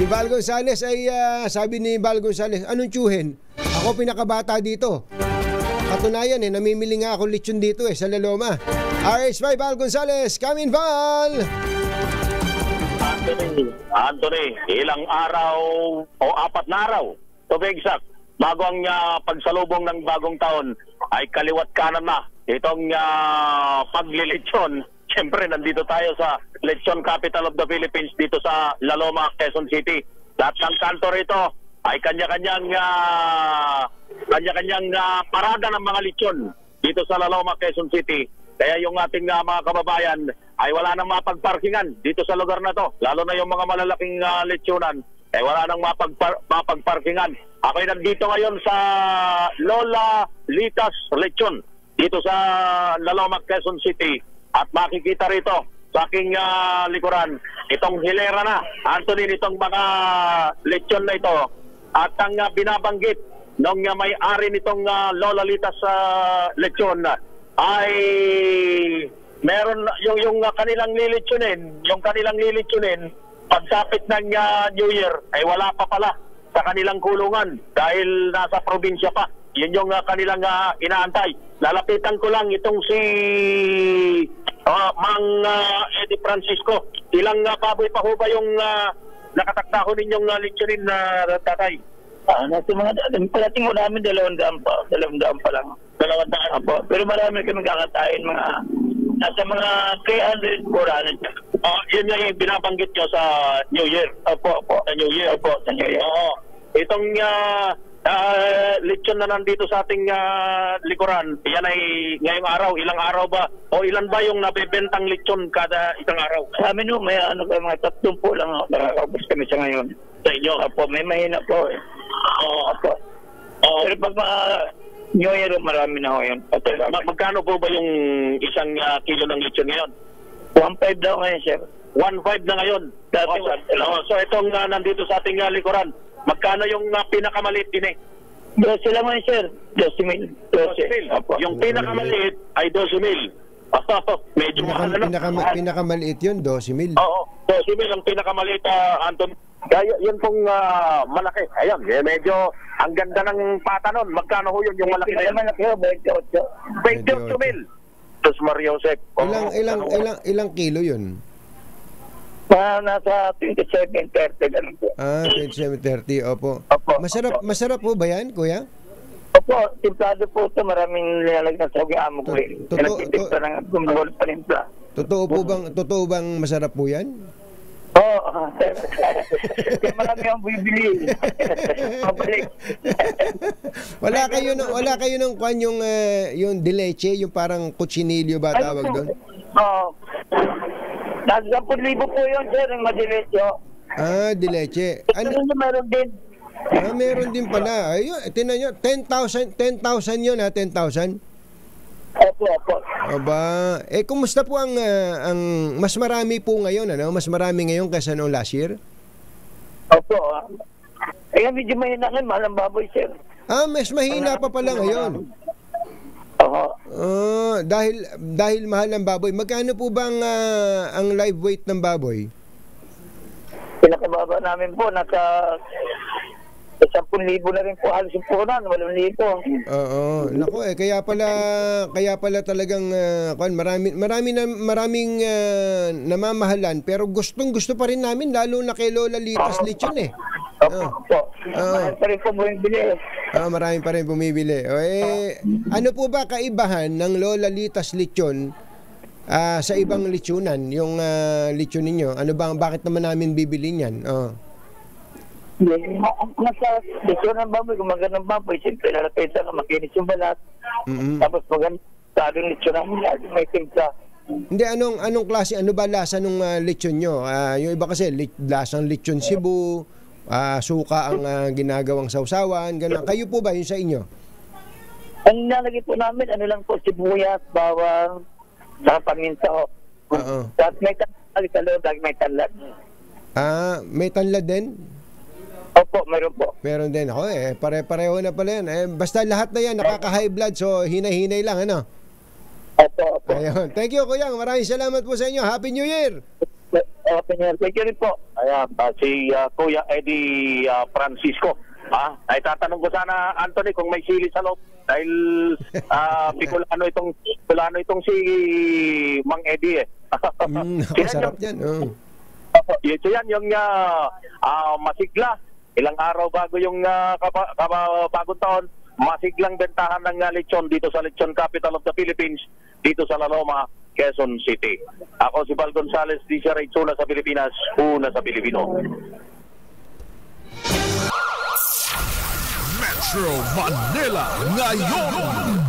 Si Val Gonzales ay, sabi ni Val Gonzales, anong tsuhin? Ako pinakabata dito. Katunayan namimili nga ako lechon dito sa Laloma. RH5 Val Gonzales, come in Val! Anthony, ilang araw o 4 na araw, to be exact, bago ang pagsalubong ng bagong taon ay kaliwat kanan na itong paglilitsyon. Siyempre, nandito tayo sa Lechon Capital of the Philippines dito sa La Loma, Quezon City. Lahat ng kanto rito ay kanya-kanyang parada ng mga lechon dito sa La Loma, Quezon City. Kaya yung ating mga kababayan ay wala nang mapagparkingan dito sa lugar na to. Lalo na yung mga malalaking lechonan, ay wala nang mapagparkingan. Ako'y nandito ngayon sa Lola Litas Lechon dito sa La Loma, Quezon City. At makikita rito sa aking likuran, itong hilera na, Anthony, itong mga lechon na ito. At ang binabanggit nung may-ari nitong Lola Litas Lechon ay meron yung kanilang lilitsunin, pagsapit ng New Year ay wala pa pala sa kanilang kulungan dahil nasa probinsya pa. Yun yung kanilang inaantay. Lalapitan ko lang itong si Mang Eddie Francisco. Ilang baboy pa ho ba yung nakatakda ko ninyong lechonin na tatay? Nasa mga parating ko namin 200 pa lang. 200 po. Pero marami kami kakatayin, mga nasa mga 300, 400. Yun yung binabanggit nyo sa New Year. Opo. Sa New Year. Opo, sa New Year. Oo. Itong lechon na nandito sa ating likuran, yan ay ngayong araw, ilang araw ba? O ilan ba yung nabebentang lechon kada isang araw? Sa amin may mga 30 po lang nakakaubos kami sa ngayon. Sa inyo? Opo, may mahina po eh. Opo. Pero pag New Year, marami na ho yun. Magkano po ba yung isang kilo ng lechon ngayon? 1.5 daw ngayon, sir. 1.5 na ngayon. So itong nandito sa ating likuran, magkano yung pinakamaliit din 12 lang ngayon, sir. 12,000. 12,000. Yung pinakamaliit ay 12,000. Medyo mahal na. Pinakamaliit yun, 12,000. Oo, 12,000 ang pinakamaliit, Anton. Kaya yun pong malaki. Ayun, medyo ang ganda ng pata nun. Magkano ho yun yung malaki? Malaki ho, 28,000. Tos Mario Josep. Ilang kilo yun? Nasa 27-30 ganun po. 27-30, opo. Opo. Masarap po ba yan, kuya? Opo, timplado po ito. Maraming nilalagyan sa amo ko eh. Nagtitimpla ng gumagol panimpla. Totoo bang masarap po yan? Oo. Kaya marami ang bibili. Mabalik. wala kayo ng kwan yung dileche, yung parang kutsinilyo ba tawag doon? Oo. Nasa 10,000 po yun, sir, yung madilecho. Dileche. Meron din. Meron din pala. Ayun, tinan nyo, 10,000 yun 10,000. Opo. Aba, kumusta po ang mas marami po ngayon, ano? Mas marami ngayon kaysa noong last year? Opo. Medyo mahina ngayon, mahal ang baboy, sir. Mas mahina pa pala ngayon. Oo. Dahil mahal ang baboy. Magkano po ba ang live weight ng baboy? Pinakababa namin po, nasa 10,000 na rin po, halos yung punan, 8,000. Oo, nako kaya pala talagang maraming namamahalan, pero gustong-gusto pa rin namin, lalo na kay Lola Litas Lechon Opo. Marami pa rin po bumibili. Marami pa rin bumibili. Ano po ba kaibahan ng Lola Litas Lechon sa ibang lechonan, yung lechon ninyo? Bakit naman namin bibili niyan? Nasa lechon ng baboy, kung magandang baboy, siyempre lalapitan ka, makinis yung balat. Tapos magandang lechon ng may timpla. Hindi, anong klase, ano ba lasa nung lechon nyo? Yung iba kasi, lasang lechon Cebu, suka ang ginagawang sausawan, ganun. Kayo po ba yun sa inyo? Ang nalagay po namin, ano lang po, sibuyas, bawang, saka paminta ho. At may talad, may tanlad. May tanlad din? Opo, meron po. Meron din ako pare-pareho na pala yan. Basta lahat na yan, nakaka-high blood, so hinay-hinay lang, ano? Opo. Ayun. Thank you, Kuya. Maraming salamat po sa inyo. Happy New Year! Open air. Thank you rin po. Ayan, si Kuya Eddie Francisco. Ay tatanong ko sana, Anthony, kung may sili sa loob. Dahil Bicolano itong si Mang Eddie eh. Sarap yan. Ito yan, yung masigla. Ilang araw bago yung bagong taon, masiglang bentahan ng lechon dito sa Lechon Capital of the Philippines, dito sa La Loma, Quezon City. Ako si Val Gonzales, DCRH, una sa Pilipinas, una sa Pilipino. Metro Manila ngayon.